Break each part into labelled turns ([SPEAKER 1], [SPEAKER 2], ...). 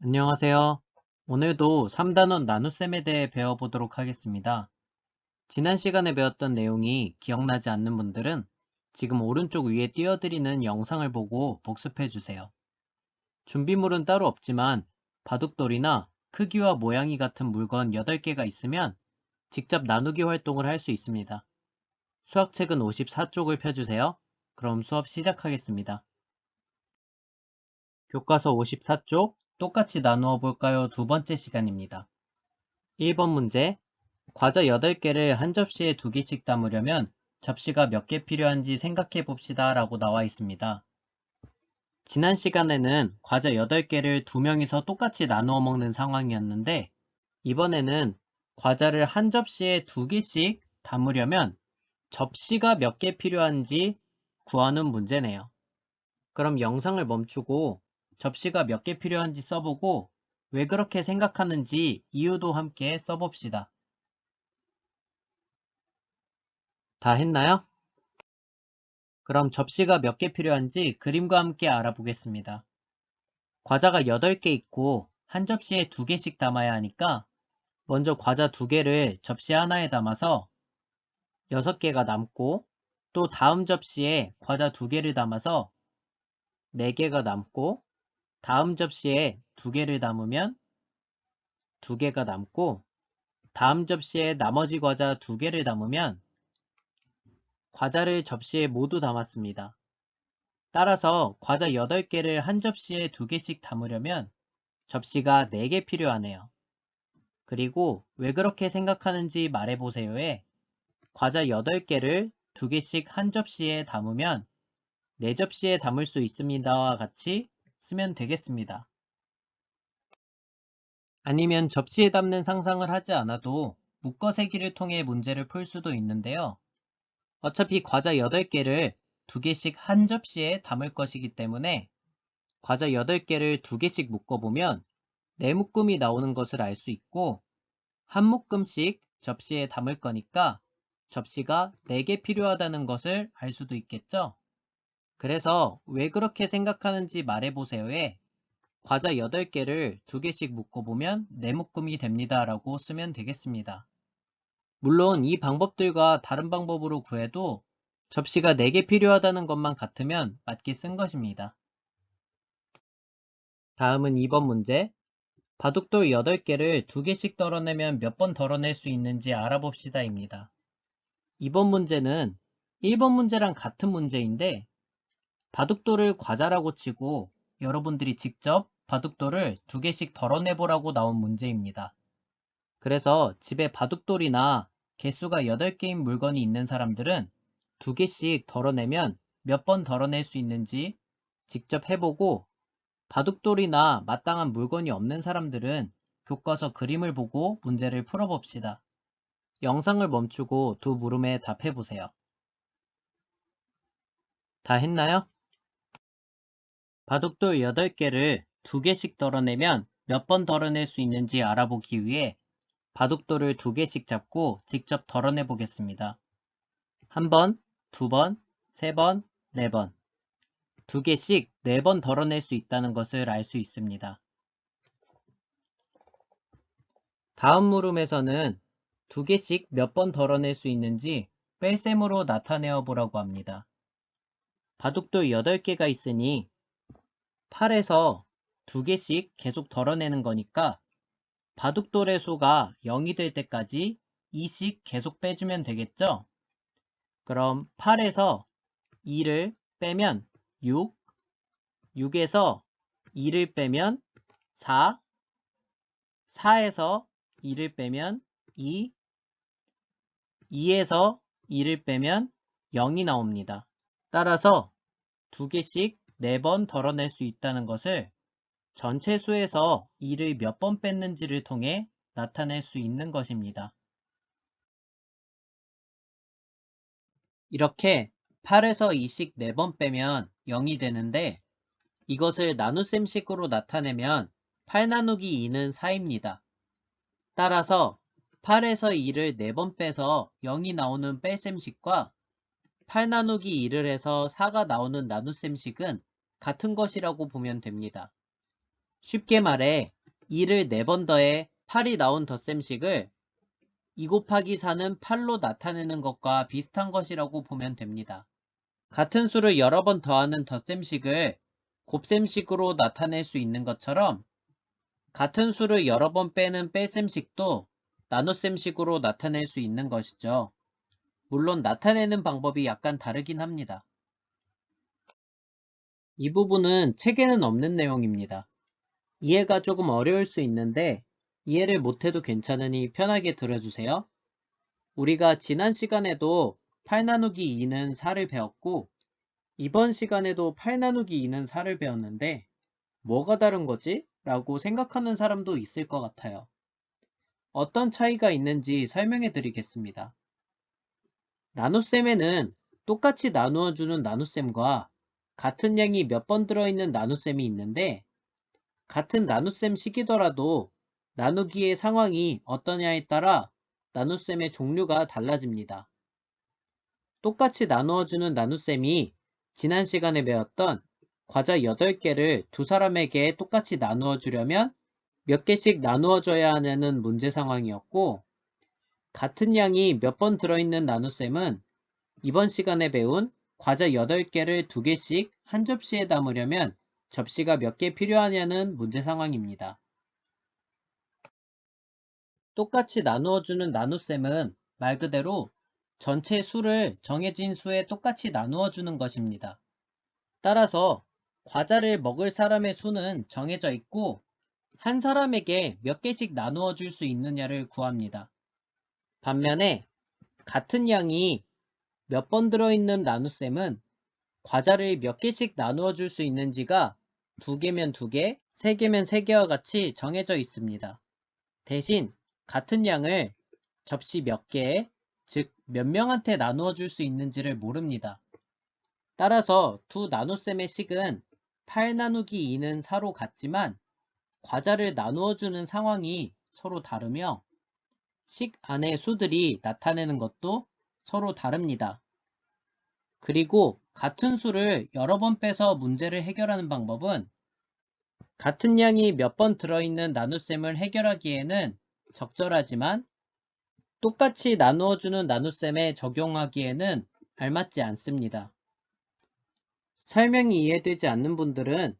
[SPEAKER 1] 안녕하세요. 오늘도 3단원 나눗셈에 대해 배워보도록 하겠습니다. 지난 시간에 배웠던 내용이 기억나지 않는 분들은 지금 오른쪽 위에 띄워드리는 영상을 보고 복습해주세요. 준비물은 따로 없지만 바둑돌이나 크기와 모양이 같은 물건 8개가 있으면 직접 나누기 활동을 할 수 있습니다. 수학책은 54쪽을 펴주세요. 그럼 수업 시작하겠습니다. 교과서 54쪽 똑같이 나누어 볼까요? 두 번째 시간입니다. 1번 문제. 과자 8개를 한 접시에 2개씩 담으려면 접시가 몇 개 필요한지 생각해 봅시다 라고 나와 있습니다. 지난 시간에는 과자 8개를 2명이서 똑같이 나누어 먹는 상황이었는데 이번에는 과자를 한 접시에 2개씩 담으려면 접시가 몇 개 필요한지 구하는 문제네요. 그럼 영상을 멈추고 접시가 몇 개 필요한지 써보고 왜 그렇게 생각하는지 이유도 함께 써봅시다. 다 했나요? 그럼 접시가 몇 개 필요한지 그림과 함께 알아보겠습니다. 과자가 8개 있고 한 접시에 2개씩 담아야 하니까 먼저 과자 2개를 접시 하나에 담아서 6개가 남고 또 다음 접시에 과자 2개를 담아서 4개가 남고 다음 접시에 2개를 담으면 2개가 남고 다음 접시에 나머지 과자 2개를 담으면 과자를 접시에 모두 담았습니다. 따라서 과자 8개를 한 접시에 2개씩 담으려면 접시가 4개 필요하네요. 그리고 왜 그렇게 생각하는지 말해보세요에 과자 8개를 2개씩 한 접시에 담으면 4접시에 담을 수 있습니다와 같이 쓰면 되겠습니다. 아니면 접시에 담는 상상을 하지 않아도 묶어세기를 통해 문제를 풀 수도 있는데요. 어차피 과자 8개를 2개씩 한 접시에 담을 것이기 때문에 과자 8개를 2개씩 묶어보면 4묶음이 나오는 것을 알 수 있고 한 묶음씩 접시에 담을 거니까 접시가 4개 필요하다는 것을 알 수도 있겠죠? 그래서 왜 그렇게 생각하는지 말해보세요에 과자 8개를 2개씩 묶어보면 4묶음이 됩니다 라고 쓰면 되겠습니다. 물론 이 방법들과 다른 방법으로 구해도 접시가 4개 필요하다는 것만 같으면 맞게 쓴 것입니다. 다음은 2번 문제. 바둑돌 8개를 2개씩 덜어내면 몇 번 덜어낼 수 있는지 알아봅시다입니다. 이번 문제는 1번 문제랑 같은 문제인데 바둑돌을 과자라고 치고 여러분들이 직접 바둑돌을 2개씩 덜어내보라고 나온 문제입니다. 그래서 집에 바둑돌이나 개수가 8개인 물건이 있는 사람들은 2개씩 덜어내면 몇 번 덜어낼 수 있는지 직접 해보고 바둑돌이나 마땅한 물건이 없는 사람들은 교과서 그림을 보고 문제를 풀어봅시다. 영상을 멈추고 두 물음에 답해보세요. 다 했나요? 바둑돌 8개를 2개씩 덜어내면 몇 번 덜어낼 수 있는지 알아보기 위해 바둑돌을 2개씩 잡고 직접 덜어내 보겠습니다. 한 번, 두 번, 세 번, 네 번. 2개씩 4번 덜어낼 수 있다는 것을 알 수 있습니다. 다음 물음에서는 2개씩 몇 번 덜어낼 수 있는지 뺄셈으로 나타내어 보라고 합니다. 바둑돌 8개가 있으니 8에서 2개씩 계속 덜어내는 거니까 바둑돌의 수가 0이 될 때까지 2씩 계속 빼주면 되겠죠? 그럼 8에서 2를 빼면 6, 6에서 2를 빼면 4, 4에서 2를 빼면 2, 2에서 2를 빼면 0이 나옵니다. 따라서 2개씩 4번 덜어낼 수 있다는 것을 전체 수에서 2를 몇 번 뺐는지를 통해 나타낼 수 있는 것입니다. 이렇게 8에서 2씩 4번 빼면 0이 되는데 이것을 나눗셈식으로 나타내면 8 나누기 2는 4입니다. 따라서 8에서 2를 4번 빼서 0이 나오는 뺄셈식과 8 나누기 2를 해서 4가 나오는 나눗셈식은 같은 것이라고 보면 됩니다. 쉽게 말해 2를 4번 더해 8이 나온 덧셈식을 2 곱하기 4는 8로 나타내는 것과 비슷한 것이라고 보면 됩니다. 같은 수를 여러 번 더하는 덧셈식을 곱셈식으로 나타낼 수 있는 것처럼 같은 수를 여러 번 빼는 뺄셈식도 나눗셈식으로 나타낼 수 있는 것이죠. 물론 나타내는 방법이 약간 다르긴 합니다. 이 부분은 책에는 없는 내용입니다. 이해가 조금 어려울 수 있는데 이해를 못해도 괜찮으니 편하게 들어주세요. 우리가 지난 시간에도 8 나누기 2는 4를 배웠고 이번 시간에도 8 나누기 2는 4를 배웠는데 뭐가 다른 거지? 라고 생각하는 사람도 있을 것 같아요. 어떤 차이가 있는지 설명해 드리겠습니다. 나눗셈에는 똑같이 나누어주는 나눗셈과 같은 양이 몇 번 들어있는 나눗셈이 있는데 같은 나눗셈 식이더라도 나누기의 상황이 어떠냐에 따라 나눗셈의 종류가 달라집니다. 똑같이 나누어주는 나눗셈이 지난 시간에 배웠던 과자 8개를 두 사람에게 똑같이 나누어 주려면 몇 개씩 나누어 줘야 하냐는 문제 상황이었고 같은 양이 몇 번 들어있는 나눗셈은 이번 시간에 배운 과자 8개를 2개씩 한 접시에 담으려면 접시가 몇 개 필요하냐는 문제 상황입니다. 똑같이 나누어주는 나눗셈은 말 그대로 전체 수를 정해진 수에 똑같이 나누어주는 것입니다. 따라서 과자를 먹을 사람의 수는 정해져 있고 한 사람에게 몇 개씩 나누어 줄 수 있느냐를 구합니다. 반면에 같은 양이 몇 번 들어있는 나눗셈은 과자를 몇 개씩 나누어 줄 수 있는지가 2개면 2개, 3개면 3개와 같이 정해져 있습니다. 대신 같은 양을 접시 몇 개에, 즉 몇 명한테 나누어 줄 수 있는지를 모릅니다. 따라서 두 나눗셈의 식은 8 나누기 2는 4로 같지만 과자를 나누어 주는 상황이 서로 다르며 식 안의 수들이 나타내는 것도 서로 다릅니다. 그리고 같은 수를 여러 번 빼서 문제를 해결하는 방법은 같은 양이 몇 번 들어있는 나눗셈을 해결하기에는 적절하지만 똑같이 나누어주는 나눗셈에 적용하기에는 알맞지 않습니다. 설명이 이해되지 않는 분들은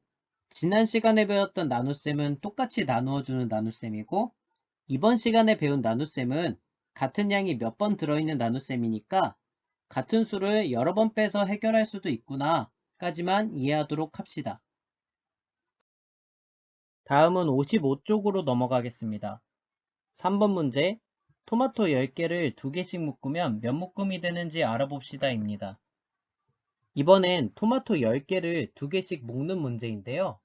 [SPEAKER 1] 지난 시간에 배웠던 나눗셈은 똑같이 나누어주는 나눗셈이고 이번 시간에 배운 나눗셈은 같은 양이 몇 번 들어있는 나눗셈이니까 같은 수를 여러 번 빼서 해결할 수도 있구나 까지만 이해하도록 합시다. 다음은 55쪽으로 넘어가겠습니다. 3번 문제, 토마토 10개를 2개씩 묶으면 몇 묶음이 되는지 알아봅시다 입니다. 이번엔 토마토 10개를 2개씩 묶는 문제인데요.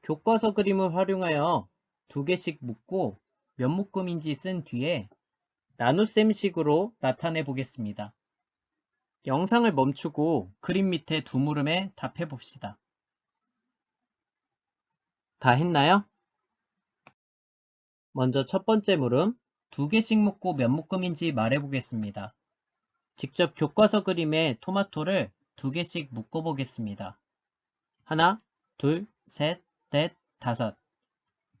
[SPEAKER 1] 교과서 그림을 활용하여 2개씩 묶고 몇 묶음인지 쓴 뒤에 나눗셈식으로 나타내 보겠습니다. 영상을 멈추고 그림 밑에 두 물음에 답해 봅시다. 다 했나요? 먼저 첫 번째 물음, 2개씩 묶고 몇 묶음인지 말해 보겠습니다. 직접 교과서 그림에 토마토를 2개씩 묶어 보겠습니다. 하나, 둘, 셋, 넷, 다섯.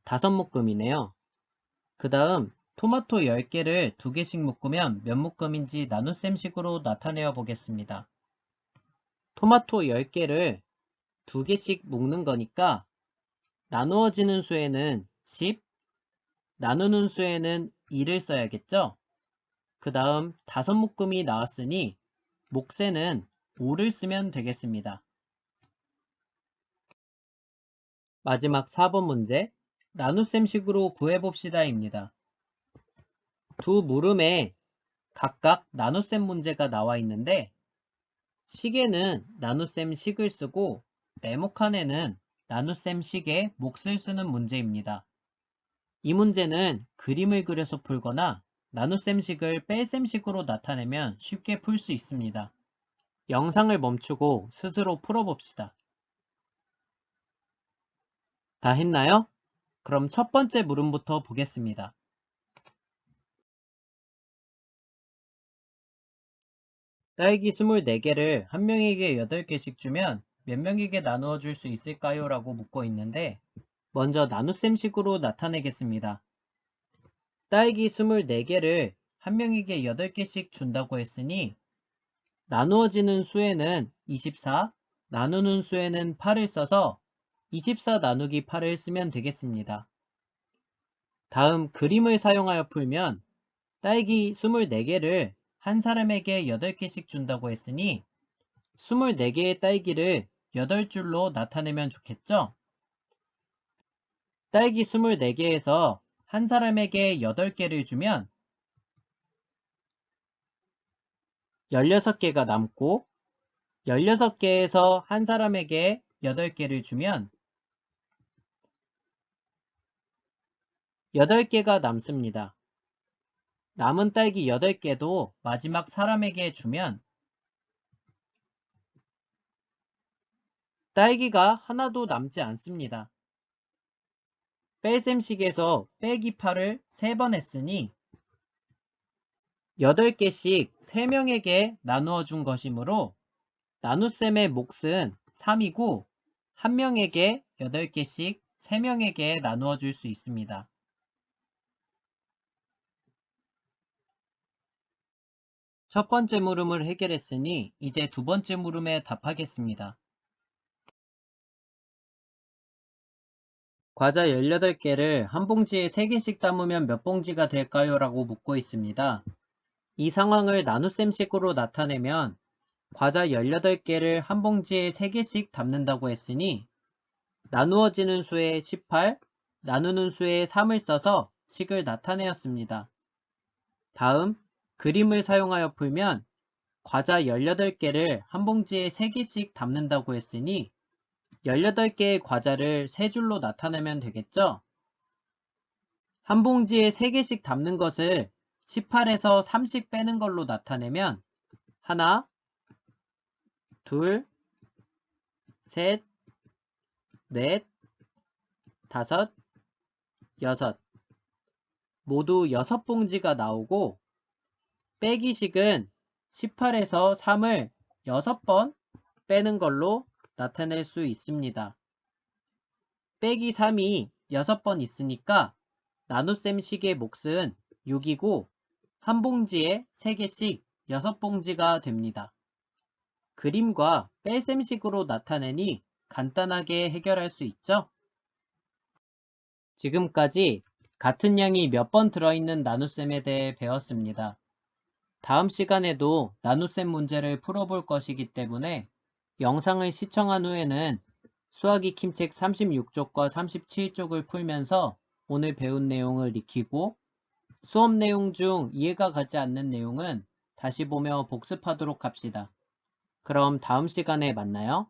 [SPEAKER 1] 5묶음이네요. 그 다음 토마토 10개를 2개씩 묶으면 몇 묶음인지 나눗셈식으로 나타내어 보겠습니다. 토마토 10개를 2개씩 묶는 거니까 나누어지는 수에는 10, 나누는 수에는 2를 써야겠죠? 그 다음 5묶음이 나왔으니 몫에는 5를 쓰면 되겠습니다. 마지막 4번 문제, 나눗셈식으로 구해봅시다 입니다. 두 물음에 각각 나눗셈 문제가 나와 있는데 식에는 나눗셈 식을 쓰고 네모칸에는 나눗셈 식의 몫을 쓰는 문제입니다. 이 문제는 그림을 그려서 풀거나 나눗셈식을 뺄셈식으로 나타내면 쉽게 풀 수 있습니다. 영상을 멈추고 스스로 풀어봅시다. 다 했나요? 그럼 첫 번째 물음부터 보겠습니다. 딸기 24개를 한 명에게 8개씩 주면 몇 명에게 나누어 줄 수 있을까요? 라고 묻고 있는데 먼저 나눗셈식으로 나타내겠습니다. 딸기 24개를 한 명에게 8개씩 준다고 했으니 나누어지는 수에는 24, 나누는 수에는 8을 써서 24 나누기 8을 쓰면 되겠습니다. 다음 그림을 사용하여 풀면 딸기 24개를 한 사람에게 8개씩 준다고 했으니 24개의 딸기를 8줄로 나타내면 좋겠죠? 딸기 24개에서 한 사람에게 8개를 주면 16개가 남고 16개에서 한 사람에게 8개를 주면 8개가 남습니다. 남은 딸기 8개도 마지막 사람에게 주면 딸기가 하나도 남지 않습니다. 뺄셈식에서 빼기 8을 3번 했으니 8개씩 3명에게 나누어 준 것이므로 나눗셈의 몫은 3이고 한 명에게 8개씩 3명에게 나누어 줄 수 있습니다. 첫 번째 물음을 해결했으니 이제 두 번째 물음에 답하겠습니다. 과자 18개를 한 봉지에 3개씩 담으면 몇 봉지가 될까요? 라고 묻고 있습니다. 이 상황을 나눗셈식으로 나타내면 과자 18개를 한 봉지에 3개씩 담는다고 했으니 나누어지는 수에 18, 나누는 수에 3을 써서 식을 나타내었습니다. 다음 그림을 사용하여 풀면 과자 18개를 한 봉지에 3개씩 담는다고 했으니 18개의 과자를 3줄로 나타내면 되겠죠? 한 봉지에 3개씩 담는 것을 18에서 3씩 빼는 걸로 나타내면 하나, 둘, 셋, 넷, 다섯, 여섯 모두 6봉지가 나오고 빼기식은 18에서 3을 6번 빼는 걸로 나타낼 수 있습니다. 빼기 3이 6번 있으니까 나눗셈식의 몫은 6이고 한 봉지에 3개씩 6봉지가 됩니다. 그림과 뺄셈식으로 나타내니 간단하게 해결할 수 있죠? 지금까지 같은 양이 몇 번 들어있는 나눗셈에 대해 배웠습니다. 다음 시간에도 나눗셈 문제를 풀어볼 것이기 때문에 영상을 시청한 후에는 수학 익힘책 36쪽과 37쪽을 풀면서 오늘 배운 내용을 익히고 수업 내용 중 이해가 가지 않는 내용은 다시 보며 복습하도록 합시다. 그럼 다음 시간에 만나요.